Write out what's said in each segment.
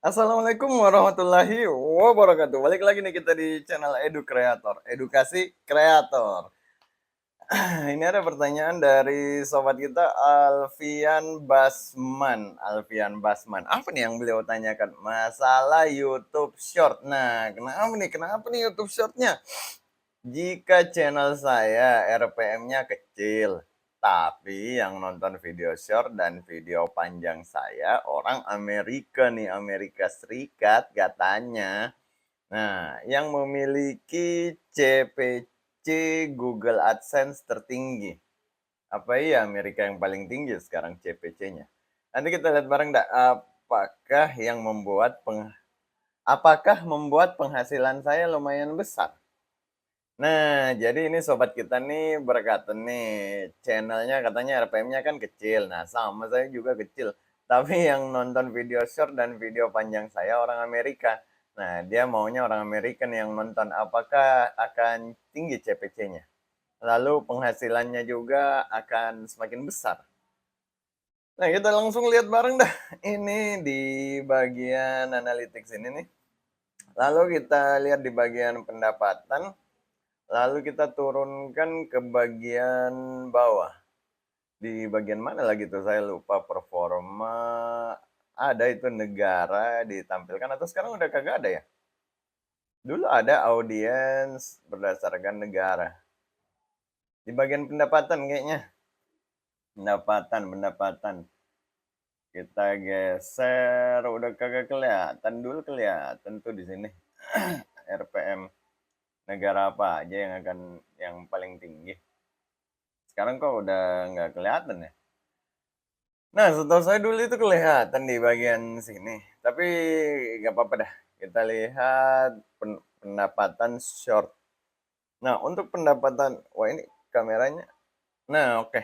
Assalamualaikum warahmatullahi wabarakatuh. Balik lagi nih kita di channel Edu Kreator, Edukasi Kreator. Ini ada pertanyaan dari sobat kita Alfian Basman. Alfian Basman. Apa nih yang beliau tanyakan? Masalah YouTube Short. Nah, kenapa nih? Kenapa nih YouTube Shortnya? Jika channel saya RPM-nya kecil, tapi yang nonton video short dan video panjang saya orang Amerika nih, Amerika Serikat katanya. Nah, yang memiliki CPC Google AdSense tertinggi. Apa iya Amerika yang paling tinggi sekarang CPC-nya? Nanti kita lihat bareng dah apakah membuat penghasilan saya lumayan besar? Nah, jadi ini sobat kita nih berkata nih, channelnya katanya RPM-nya kan kecil. Nah, sama saya juga kecil. Tapi yang nonton video short dan video panjang saya orang Amerika. Nah, dia maunya orang Amerika nih yang nonton. Apakah akan tinggi CPC-nya? Lalu penghasilannya juga akan semakin besar. Nah, kita langsung lihat bareng dah. Ini di bagian analytics ini nih. Lalu kita lihat di bagian pendapatan. Lalu kita turunkan ke bagian bawah. Di bagian mana lagi tuh saya lupa, performa, ada itu negara ditampilkan atau sekarang udah kagak ada ya? Dulu ada audiens berdasarkan negara. Di bagian pendapatan kayaknya. Pendapatan. Kita geser, udah kagak kelihatan, dulu kelihatan tuh di sini. RPM negara apa aja yang paling tinggi. Sekarang kok udah nggak kelihatan ya? Nah, setahu saya dulu itu kelihatan di bagian sini. Tapi nggak apa-apa dah. Kita lihat pendapatan short. Nah, untuk pendapatan, wah ini kameranya. Nah, oke.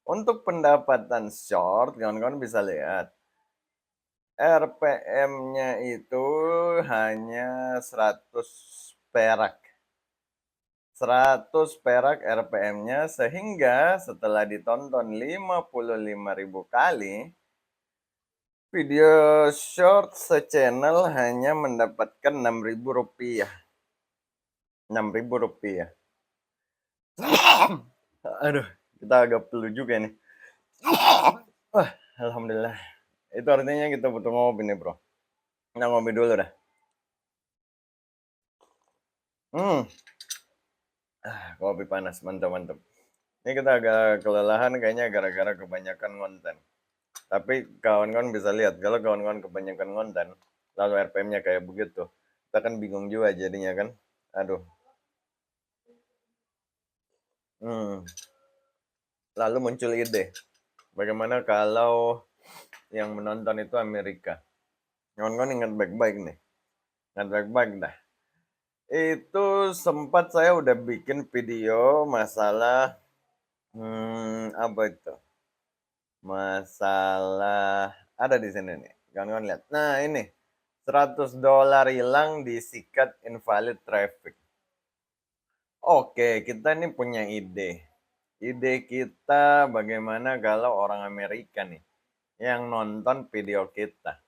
Untuk pendapatan short, kawan-kawan bisa lihat. RPM-nya itu hanya 100 perak. 100 perak RPM-nya sehingga setelah ditonton 55.000 kali, video short se-channel hanya mendapatkan Rp6.000. Rp6.000. Aduh, kita agak perlu juga nih. Wah, alhamdulillah. Itu artinya kita butuh ngopi nih, Bro. Kita ngopi dulu dah. Kopi panas, mantap. Ini kita agak kelelahan kayaknya gara-gara kebanyakan konten. Tapi kawan-kawan bisa lihat, kalau kawan-kawan kebanyakan konten, lalu RPM-nya kayak begitu, kita kan bingung juga jadinya kan. Aduh. Lalu muncul ide, bagaimana kalau yang menonton itu Amerika? Kawan-kawan ingat baik-baik nih. Ingat baik-baik dah. Itu sempat saya udah bikin video masalah, apa itu? Masalah, ada di sini nih. Kawan-kawan lihat. Nah ini, $100 hilang disikat invalid traffic. Oke, kita nih punya ide. Ide kita bagaimana kalau orang Amerika nih yang nonton video kita.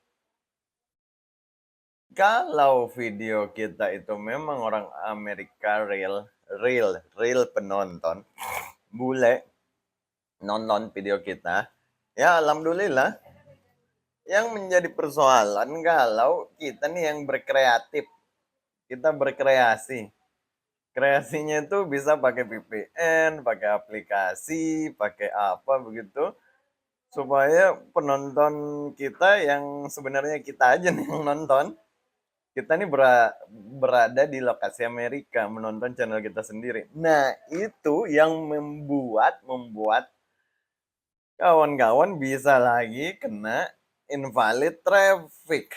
Kalau video kita itu memang orang Amerika real penonton, bule nonton video kita, ya alhamdulillah. Yang menjadi persoalan kalau kita nih yang berkreatif, kita berkreasi. Kreasinya itu bisa pakai VPN, pakai aplikasi, pakai apa begitu, supaya penonton kita yang sebenarnya kita aja nih yang nonton, kita nih berada di lokasi Amerika menonton channel kita sendiri. Nah, itu yang membuat kawan-kawan bisa lagi kena invalid traffic,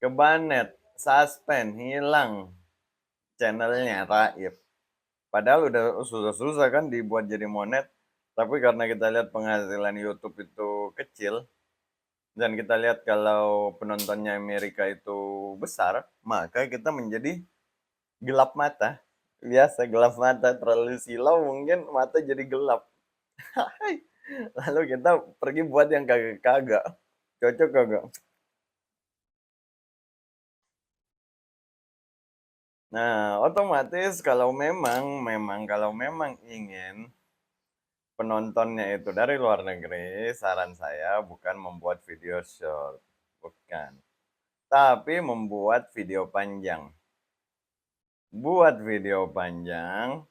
kebanet, suspend, hilang channelnya raib. Padahal udah susah-susah kan dibuat jadi monet, tapi karena kita lihat penghasilan YouTube itu kecil, dan kita lihat kalau penontonnya Amerika itu besar, maka kita menjadi gelap mata. Biasa gelap mata, terlalu silau mungkin mata jadi gelap. Lalu kita pergi buat yang kagak-kagak. Cocok kagak? Nah, otomatis kalau memang ingin penontonnya itu dari luar negeri, saran saya bukan membuat video short, bukan. Tapi membuat video panjang. Buat video panjang,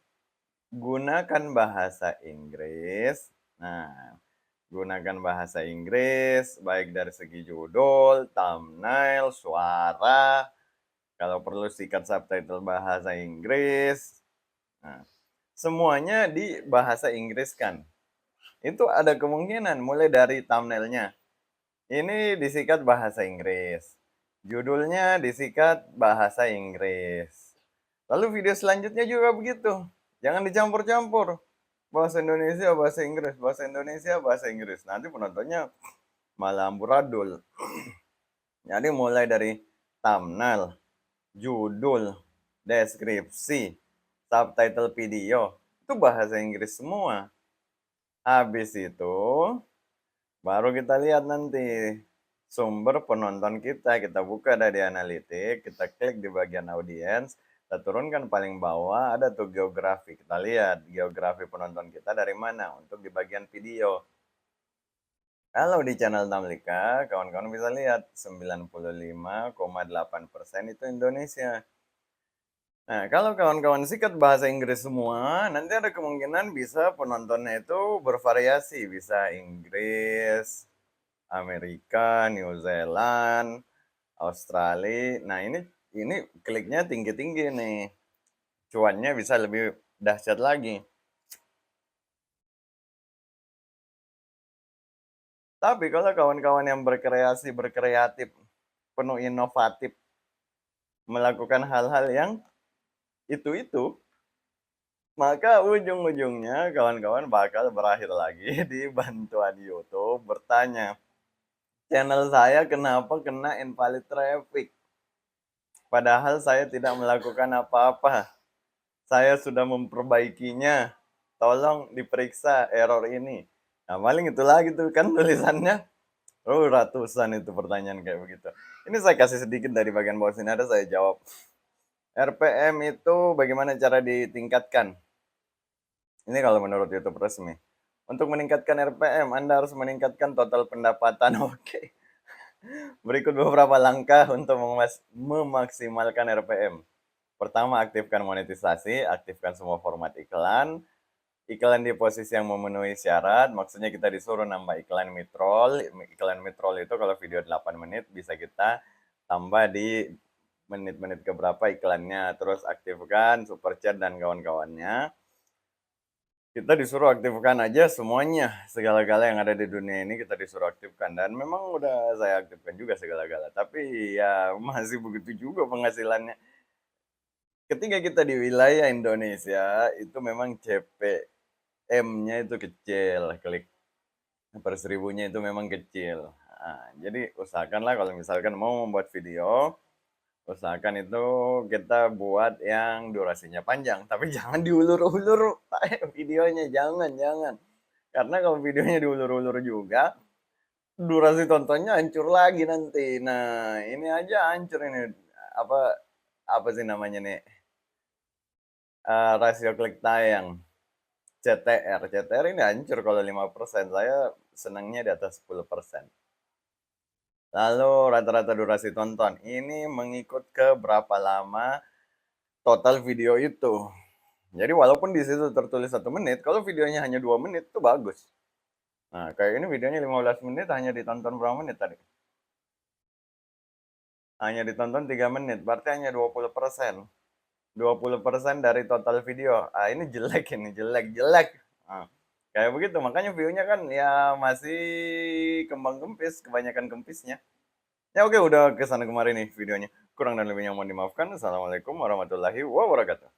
gunakan bahasa Inggris. Nah, gunakan bahasa Inggris, baik dari segi judul, thumbnail, suara, kalau perlu sikat subtitle bahasa Inggris. Nah, semuanya di bahasa Inggris kan. Itu ada kemungkinan mulai dari thumbnailnya. Ini disikat bahasa Inggris. Judulnya disikat bahasa Inggris. Lalu video selanjutnya juga begitu. Jangan dicampur-campur. Bahasa Indonesia, bahasa Inggris, bahasa Indonesia, bahasa Inggris. Nanti penontonnya malah amburadul. Jadi mulai dari thumbnail, judul, deskripsi, subtitle video, itu bahasa Inggris semua. Habis itu, baru kita lihat nanti sumber penonton kita buka dari analitik, kita klik di bagian audiens, kita turunkan paling bawah, ada tuh geografi. Kita lihat geografi penonton kita dari mana untuk di bagian video. Kalau di channel Tamlika, kawan-kawan bisa lihat 95,8% itu Indonesia. Nah, kalau kawan-kawan sikat bahasa Inggris semua, nanti ada kemungkinan bisa penontonnya itu bervariasi, bisa Inggris, Amerika, New Zealand, Australia. Nah, ini kliknya tinggi-tinggi nih. Cuannya bisa lebih dahsyat lagi. Tapi kalau kawan-kawan yang berkreatif, penuh inovatif, melakukan hal-hal yang itu, maka ujung-ujungnya kawan-kawan bakal berakhir lagi di bantuan YouTube bertanya, "Channel saya kenapa kena invalid traffic? Padahal saya tidak melakukan apa-apa. Saya sudah memperbaikinya. Tolong diperiksa error ini." Nah, paling itu lagi tuh kan tulisannya. Oh, ratusan itu pertanyaan kayak begitu. Ini saya kasih sedikit dari bagian bawah sini ada saya jawab. RPM itu bagaimana cara ditingkatkan? Ini kalau menurut YouTube resmi. Untuk meningkatkan RPM, Anda harus meningkatkan total pendapatan. Oke. Berikut beberapa langkah untuk memaksimalkan RPM. Pertama, aktifkan monetisasi, aktifkan semua format iklan. Iklan di posisi yang memenuhi syarat, maksudnya kita disuruh nambah iklan midroll. Iklan midroll itu kalau video 8 menit bisa kita tambah di menit-menit keberapa iklannya. Terus aktifkan super chat dan kawan-kawannya. Kita disuruh aktifkan aja semuanya, segala-gala yang ada di dunia ini kita disuruh aktifkan dan memang udah saya aktifkan juga segala-gala, tapi ya masih begitu juga penghasilannya. Ketika kita di wilayah Indonesia, itu memang CPM-nya itu kecil, klik per seribunya itu memang kecil. Nah, jadi usahakanlah kalau misalkan mau membuat video, usahakan itu kita buat yang durasinya panjang, tapi jangan diulur-ulur videonya, jangan. Karena kalau videonya diulur-ulur juga, durasi tontonnya hancur lagi nanti. Nah, ini aja hancur ini, apa apa sih namanya nih, rasio klik tayang, CTR. CTR ini hancur kalau 5%, saya senangnya di atas 10%. Lalu rata-rata durasi tonton, ini mengikut ke berapa lama total video itu. Jadi walaupun di situ tertulis 1 menit, kalau videonya hanya 2 menit itu bagus. Nah, kayak ini videonya 15 menit hanya ditonton berapa menit tadi? Hanya ditonton 3 menit, berarti hanya 20%. 20% dari total video. Ah, ini jelek ini, jelek. Nah, kayak begitu, makanya view-nya kan ya masih kembang kempis, kebanyakan kempisnya. Ya oke, udah kesana kemari nih videonya. Kurang dan lebihnya mohon dimaafkan. Assalamualaikum warahmatullahi wabarakatuh.